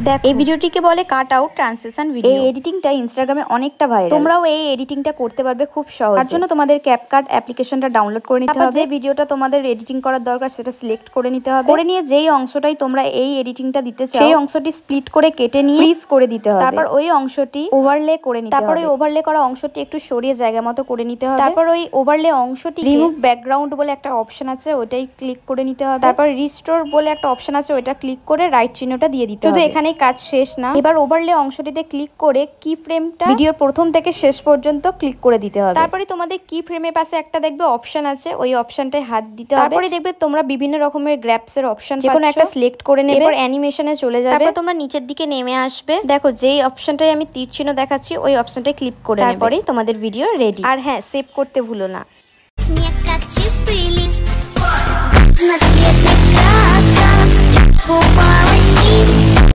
দেখো এই ভিডিওটিকে বলে কাট আউট ট্রান্সলেশন ভিডিও। এই এডিটিংটা ইনস্টাগ্রামে অনেকটা ভাইরাল। তোমরাও এই এডিটিংটা করতে পারবে খুব সহজে। তার জন্য তোমাদের ক্যাপকাট অ্যাপ্লিকেশনটা ডাউনলোড করে নিতে হবে। যে ভিডিওটা তোমাদের এডিটিং করার দরকার সেটা সিলেক্ট করে নিতে হবে। করে নিয়ে যেই অংশটাই তোমরা এই এডিটিংটা দিতে চাও সেই অংশটি স্প্লিট করে কেটে নিয়ে ফ্রিজ করে দিতে হবে। তারপর ওই অংশটি ওভারলে করে নিতে হবে। তারপর ওই ওভারলে করা অংশটি একটু সরিয়ে জায়গা মতো করে নিতে হবে। তারপর ওই ওভারলে অংশটি রিমুভ ব্যাকগ্রাউন্ড বলে একটা অপশন আছে ওটাই ক্লিক করে নিতে হবে। তারপর রিস্টোর বলে একটা অপশন আছে ওটা ক্লিক করে রাইট চিহ্নটা দিয়ে দিতে হবে। শুধু এখানেই কাজ শেষ না, এবার ওভারলে অংশটিতে ক্লিক করে কি ফ্রেমটা ভিডিওর প্রথম থেকে শেষ পর্যন্ত ক্লিক করে দিতে হবে। তারপরে তোমাদের কি ফ্রেমের পাশে একটা দেখবে অপশন আছে, ওই অপশনটায় হাত দিতে হবে। তারপরে দেখবে তোমরা বিভিন্ন রকমের গ্র্যাপস এর অপশন যে কোনো একটা সিলেক্ট করে নেবে। এবার অ্যানিমেশনে চলে যাবে। তারপর তোমরা নিচের দিকে নেমে আসবে। দেখো যেই অপশনটায় আমি তীর চিহ্ন দেখাচ্ছি ওই অপশনটায় ক্লিক করে নেবে। তারপরেই তোমাদের ভিডিও রেডি। আর হ্যাঁ, সেভ করতে ভুলো না। Снег как чистый лист, на цветных красках упала кисть.